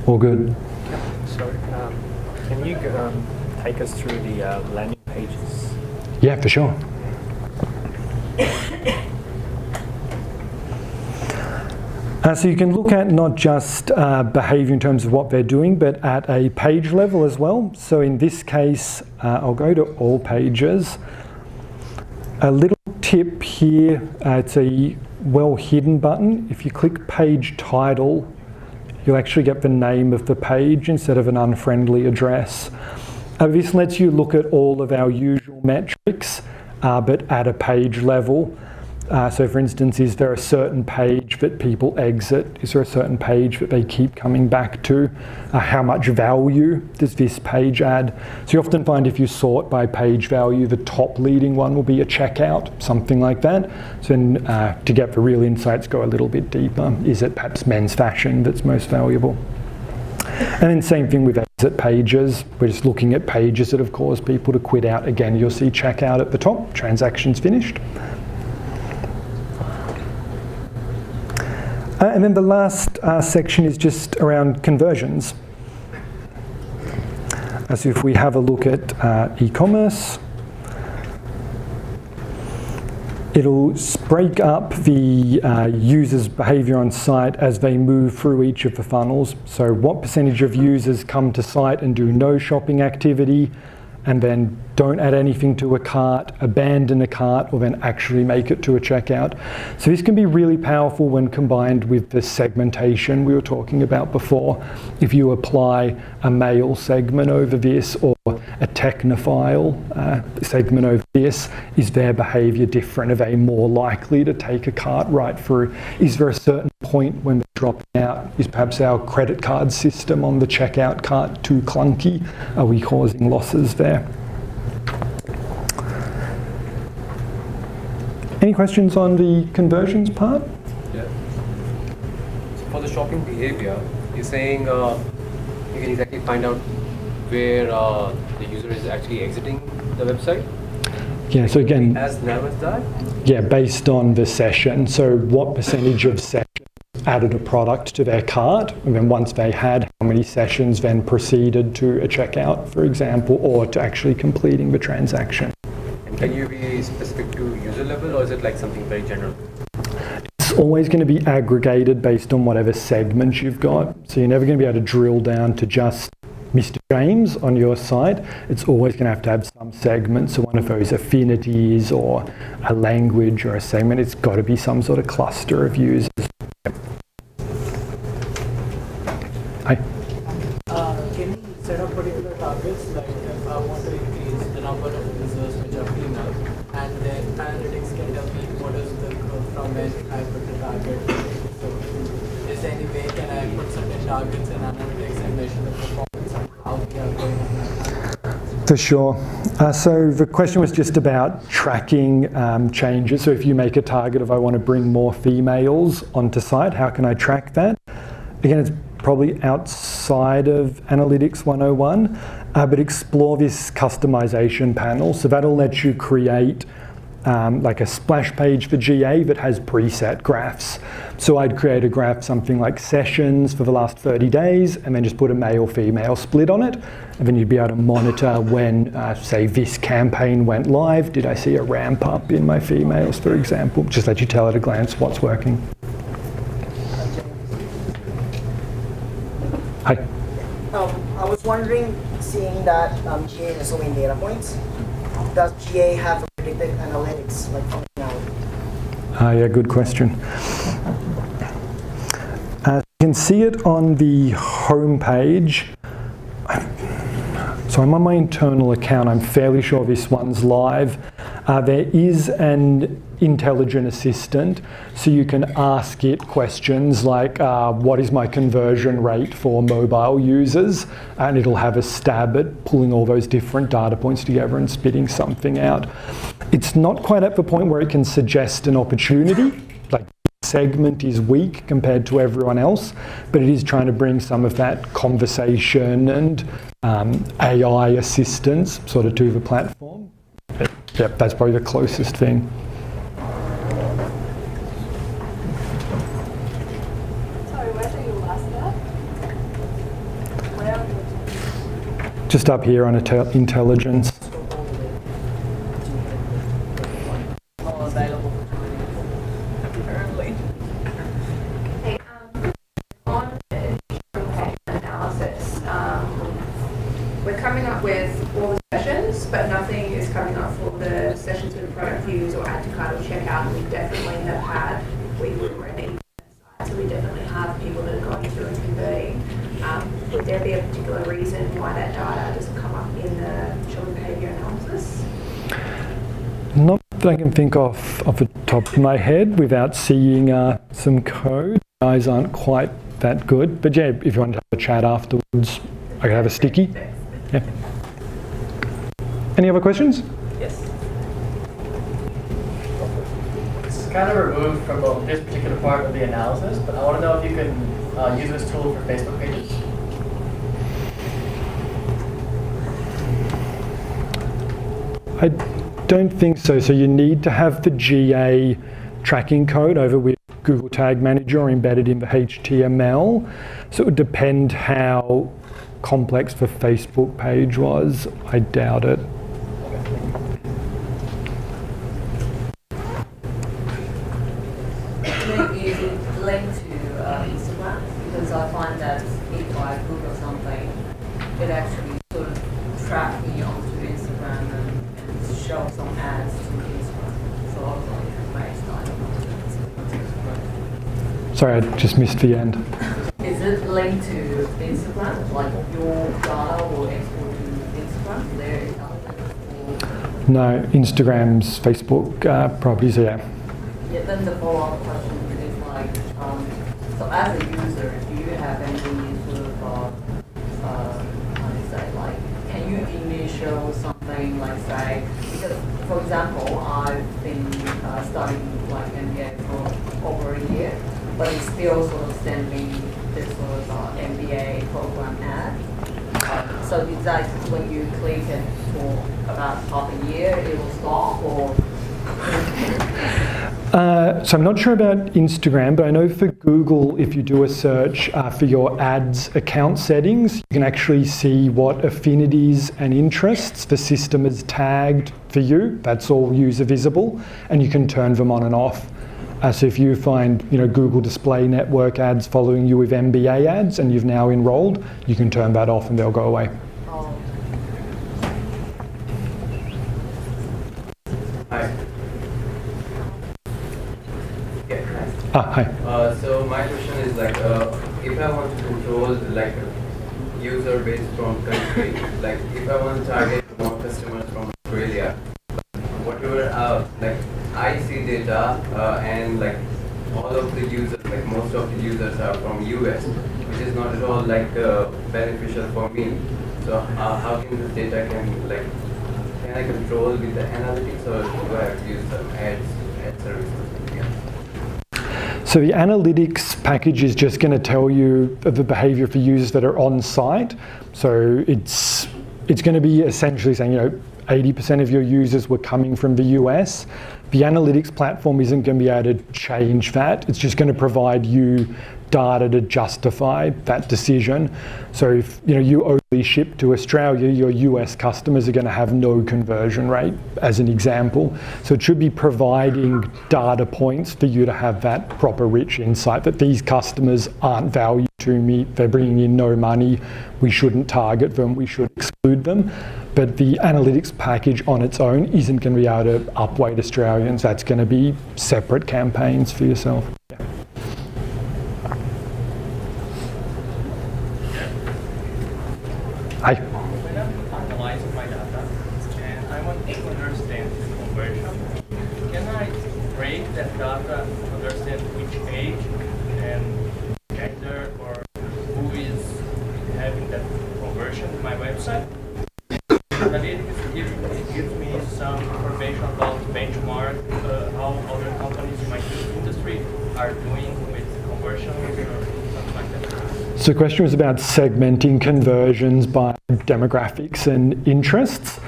All good. Sorry, can you take us through the landing pages? Yeah, for sure. So you can look at not just behavior in terms of what they're doing, but at a page level as well. So in this case, I'll go to all pages. A little tip here, it's a well hidden button. If you click page title, you'll actually get the name of the page instead of an unfriendly address. This lets you look at all of our usual metrics, but at a page level. So for instance, is there a certain page that people exit? Is there a certain page that they keep coming back to? How much value does this page add? So you often find if you sort by page value, the top leading one will be a checkout, something like that. So then, to get the real insights, go a little bit deeper. Is it perhaps men's fashion that's most valuable? And then same thing with exit pages. We're just looking at pages that have caused people to quit out. Again, you'll see checkout at the top, transactions finished. And then the last section is just around conversions. So if we have a look at e-commerce, it'll break up the user's behavior on site as they move through each of the funnels. So what percentage of users come to site and do no shopping activity, and then don't add anything to a cart, abandon a cart, or then actually make it to a checkout. So this can be really powerful when combined with the segmentation we were talking about before. If you apply a male segment over this or a technophile segment over this, is their behavior different? Are they more likely to take a cart right through? Is there a certain point when they're dropping out? Is perhaps our credit card system on the checkout cart too clunky? Are we causing losses there? Any questions on the conversions part? Yeah. So for the shopping behavior, you're saying you can exactly find out where the user is actually exiting the website? Yeah, so again, as narrow as that? Yeah, based on the session. So what percentage of sessions added a product to their cart, and then once they had, how many sessions then proceeded to a checkout, for example, or to actually completing the transaction. And can you be specific to user level, or is it like something very general? It's always going to be aggregated based on whatever segment you've got. So you're never going to be able to drill down to just Mr. James on your site. It's always going to have some segment. So one of those affinities or a language or a segment, it's got to be some sort of cluster of users. Hi. Can you set up particular targets, like if I want to increase the number of users which are female, and then analytics can tell me what is the growth from when I put the target. So is there any way can I put certain targets in analytics and measure the performance and how we are going on that? For sure. So the question was just about tracking changes. So if you make a target of I want to bring more females onto site, how can I track that? Again, it's probably outside of Analytics 101, but explore this customization panel. So that'll let you create like a splash page for GA that has preset graphs. So I'd create a graph, something like sessions for the last 30 days, and then just put a male-female split on it. And then you'd be able to monitor when, say, this campaign went live. Did I see a ramp up in my females, for example? Just let you tell at a glance what's working. Hi. I was wondering, seeing that GA has so many data points, does GA have a predictive analytics like functionality? Yeah, good question. You can see it on the home page. So I'm on my internal account. I'm fairly sure this one's live. There is an intelligent assistant, so you can ask it questions like, what is my conversion rate for mobile users? And it'll have a stab at pulling all those different data points together and spitting something out. It's not quite at the point where it can suggest an opportunity, like segment is weak compared to everyone else, but it is trying to bring some of that conversation and AI assistance sort of to the platform. Yep, that's probably the closest thing. Sorry, where do you last that? Where? Just up here on intelligence. But nothing is coming up for the sessions with product views or add to cart or checkout. We definitely have had, we were an e-commerce site, so we definitely have people that are going through and converting. Would there be a particular reason why that data doesn't come up in the shopping behaviour analysis? Not that I can think off the top of my head without seeing some code. Eyes aren't quite that good, but yeah, if you want to have a chat afterwards, I could have a sticky. Yeah. Any other questions? Yes. This is kind of removed from this particular part of the analysis, but I want to know if you can use this tool for Facebook pages. I don't think so. So you need to have the GA tracking code over with Google Tag Manager or embedded in the HTML. So it would depend how complex the Facebook page was. I doubt it. Is it linked to Instagram? Because I find that if I Google something, it actually sort of tracks me onto Instagram and show some ads to Instagram. So I was like, Sorry, I just missed the end. is it linked to Instagram? Like your data will export to Instagram? There is nothing. No, Instagram's Facebook properties, yeah. Yeah, then the follow-up question is like, so as a user, do you have any sort of, how do you say, like, can you initial something like, say, because, for example, I've been studying like MBA for over a year, but it's still sort of sending this sort of MBA program ad. So it's like when you click it for about half a year, it will stop, or? So I'm not sure about Instagram, but I know for Google, if you do a search for your ads account settings, you can actually see what affinities and interests the system has tagged for you. That's all user visible, and you can turn them on and off. So if you find, Google Display Network ads following you with MBA ads, and you've now enrolled, you can turn that off and they'll go away. Hi. Hi. So my question is like, if I want to control like user base from country, like if I want to target more customers from Australia, whatever, like I see data and like all of the users, like most of the users are from US, which is not at all like beneficial for me. So how can this data can I control with the analytics, or do I have to use some ad services? So the analytics package is just going to tell you the behavior for users that are on site. So it's going to be essentially saying, 80% of your users were coming from the US, the analytics platform isn't going to be able to change that. It's just going to provide you data to justify that decision. So if you only ship to Australia, your US customers are going to have no conversion rate, as an example. So it should be providing data points for you to have that proper rich insight that these customers aren't valued to me, they're bringing in no money, we shouldn't target them, we should exclude them. But the analytics package on its own isn't going to be able to upweight Australians. That's going to be separate campaigns for yourself. Yeah. Hi. When I'm analyzing my data and I want to understand the conversion, can I break that data to understand which age and gender or who is having that conversion in my website? It gives me some information about benchmark, how other companies in my industry are doing with conversions or something like that. So the question was about segmenting conversions by demographics and interests.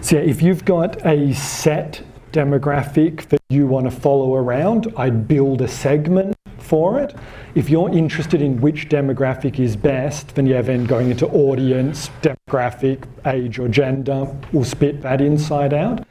So yeah, if you've got a set demographic that you want to follow around, I'd build a segment for it. If you're interested in which demographic is best, then yeah, then going into audience, demographic, age or gender, we'll spit that inside out.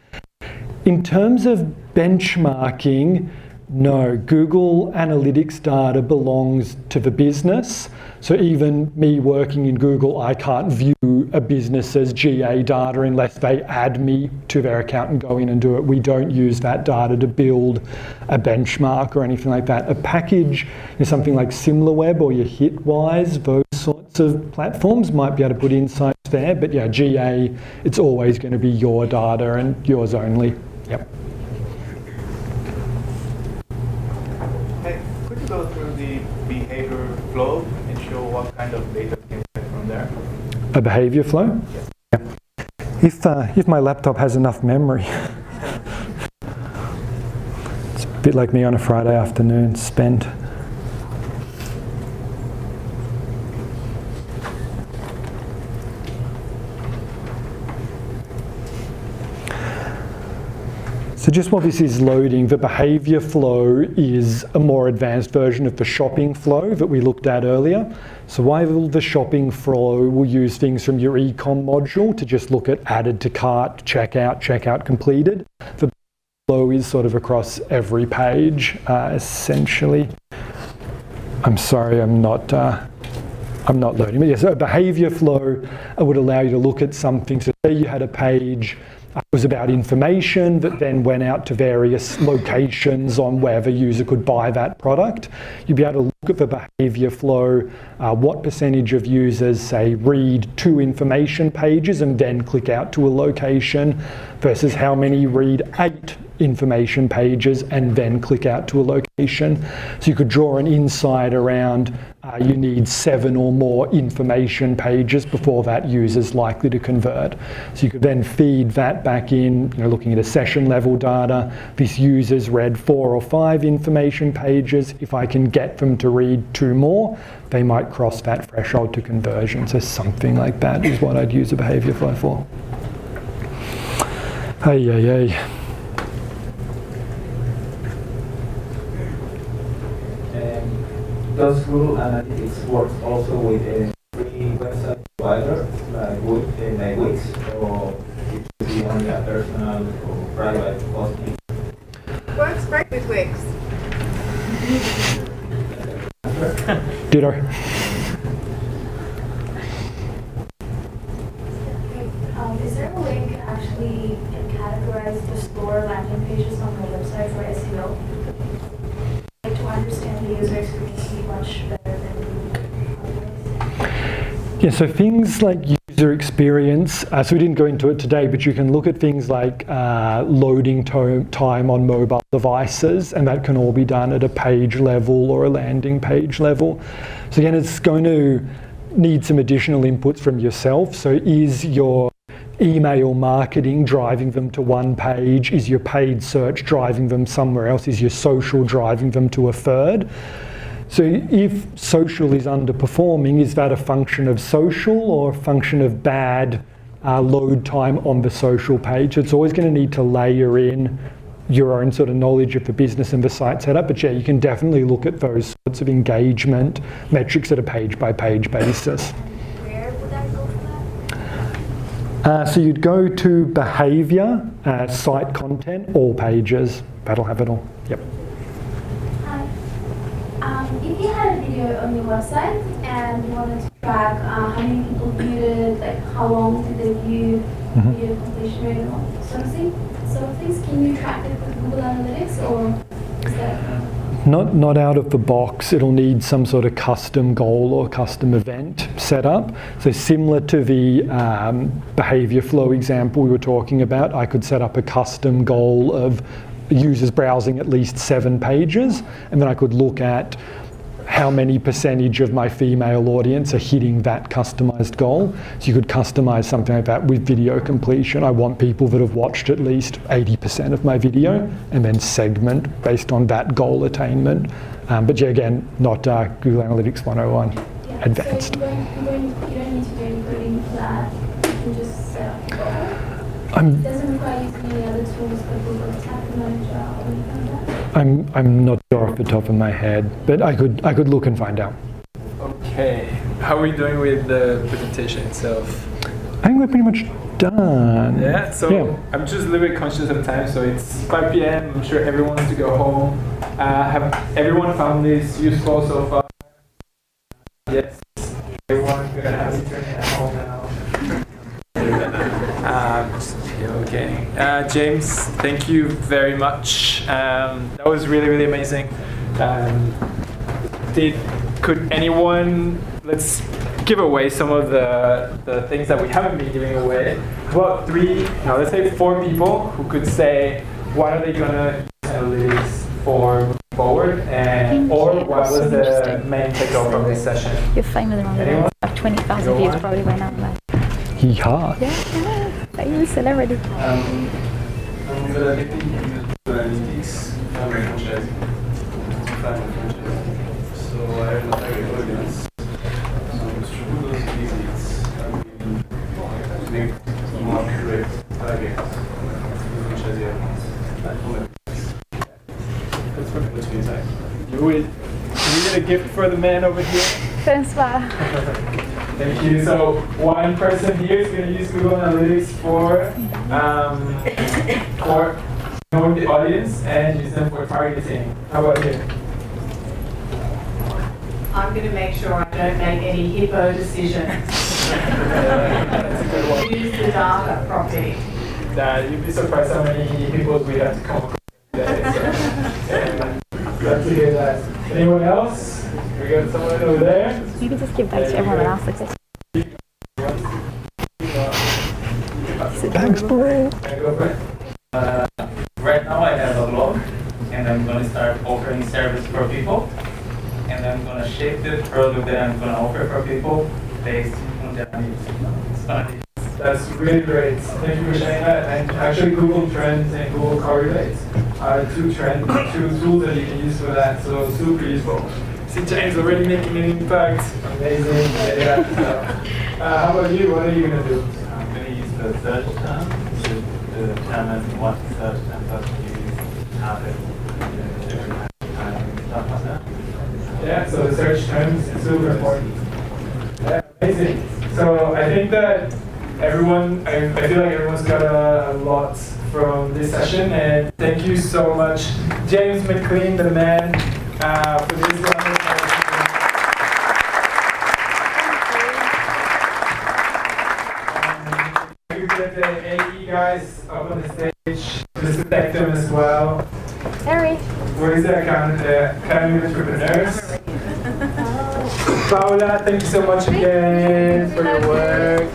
In terms of benchmarking, no, Google Analytics data belongs to the business. So even me working in Google, I can't view a business's GA data unless they add me to their account and go in and do it. We don't use that data to build a benchmark or anything like that. A package is something like SimilarWeb or your Hitwise, those sorts of platforms might be able to put insights there. But yeah, GA, it's always going to be your data and yours only. Yep. Could you go through the behavior flow and show what kind of data can get from there? A behavior flow? Yes. Yeah. If my laptop has enough memory. It's a bit like me on a Friday afternoon, spent. So just while this is loading, the behavior flow is a more advanced version of the shopping flow that we looked at earlier. So while the shopping flow will use things from your e-com module to just look at added to cart, checkout completed, the flow is sort of across every page, essentially. I'm sorry, I'm not loading. But yeah, so a behavior flow would allow you to look at something. So say you had a page was about information that then went out to various locations on where the user could buy that product. You'd be able to look at the behavior flow, what percentage of users, say, read 2 information pages and then click out to a location versus how many read 8 information pages and then click out to a location. So you could draw an insight around you need 7 or more information pages before that user's likely to convert. So you could then feed that back in, looking at a session level data. This user's read 4 or 5 information pages. If I can get them to read 2 more, they might cross that threshold to conversion. So something like that is what I'd use a behavior flow for. Hey. Does Google Analytics work also with a free website provider like Wix, or it should be only a personal or private hosting? Works great with Wix. Ditto. Is there a way to actually categorize the store landing pages on the website for SEO? Like to understand the user experience much better than Yeah, so things like user experience, so we didn't go into it today, but you can look at things like loading time on mobile devices, and that can all be done at a page level or a landing page level. So again, it's going to need some additional inputs from yourself. So is your email marketing driving them to one page? Is your paid search driving them somewhere else? Is your social driving them to a third? So if social is underperforming, is that a function of social or a function of bad load time on the social page. It's always going to need to layer in your own sort of knowledge of the business and the site setup. But yeah, you can definitely look at those sorts of engagement metrics at a page-by-page basis. Where would I go for that? So you'd go to behavior, site content, all pages. That'll have it all. Yep. If you had a video on your website and you wanted to track how many people viewed it, like how long did they view, video completion rate, and all sort of things, can you track it with Google Analytics, or is that? Not out of the box. It'll need some sort of custom goal or custom event set up. So similar to the behavior flow example we were talking about, I could set up a custom goal of users browsing at least 7 pages, and then I could look at how many percentage of my female audience are hitting that customized goal. So you could customize something like that with video completion. I want people that have watched at least 80% of my video, and then segment based on that goal attainment. But yeah, again, not Google Analytics 101 advanced. So you don't need to do any coding for that. You can just set up the goal. It doesn't require using any other tools like Google Tag Manager or anything like that. I'm not sure off the top of my head, but I could look and find out. Okay, how are we doing with the presentation itself? I think we're pretty much done. Yeah, so yeah. I'm just a little bit conscious of time, so it's 5 p.m. I'm sure everyone wants to go home. Have everyone found this useful so far? Yes, everyone's gonna have to turn it at home now. Okay, James, thank you very much. That was really, really amazing. Could anyone, let's give away some of the things that we haven't been giving away. Well, let's say 4 people who could say what are they gonna use analytics for moving forward, and or what was the main takeaway from this session? You're famous around the world. I have 20,000 views probably by now. Yeehaw. Yeah, you're a celebrity. I'm gonna use analytics for franchising. So I have a target audience. So through those visits, I will make more accurate targets for franchisee accounts. That's perfect. What's your time? You get a gift for the man over here? Thanks, Thank you. So one person here is going to use Google Analytics for knowing the audience and use them for targeting. How about you? I'm going to make sure I don't make any hippo decisions. That's a good one. Use the data properly. You'd be surprised how many people we have to come across today. Glad to hear that. Anyone else? We got someone over there. You can just give back to everyone else like this. Thanks, boy. Right now I have a blog, and I'm going to start offering service for people, and I'm going to shape the product that I'm going to offer for people based on their needs. That's really great. Thank you for sharing that. And actually, Google Trends and Google Correlates are two tools that you can use for that. So super useful. See, James already making an impact. Amazing. Yeah. So, how about you? What are you gonna do? I'm going to use the search term to determine what search terms are to use, how to stuff like that. Yeah. So the search terms is super important. Yeah, amazing. So I think that everyone, I feel like everyone's got a lot from this session, and thank you so much, James McLean, the man, for this wonderful. We get the AE guys up on the stage, just thank them as well. Harry. Where is the Academy of Entrepreneurs? Paula, thank you so much again for your work.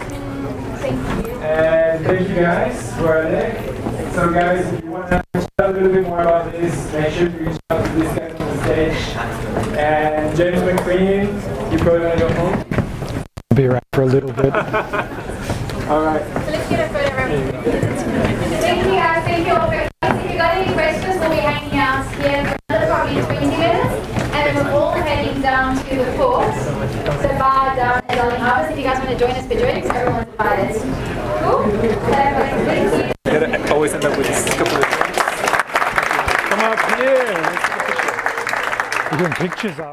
And thank you guys for it. So guys, if you want to chat a little bit more about this, make sure to reach out to these guys on the stage. And James McLean, you probably want to go home? Be around for a little bit. All right. So let's get a photo of Thank you guys, thank you all for If you got any questions, we'll be hanging out here for another probably 20 minutes. And then we're all heading down to the court, the bar down at Darling Harvest. If you guys want to to join us for joining, so everyone's invited. Cool? Thank you. Gotta always end up with a couple of things. Come up here. We're doing pictures out.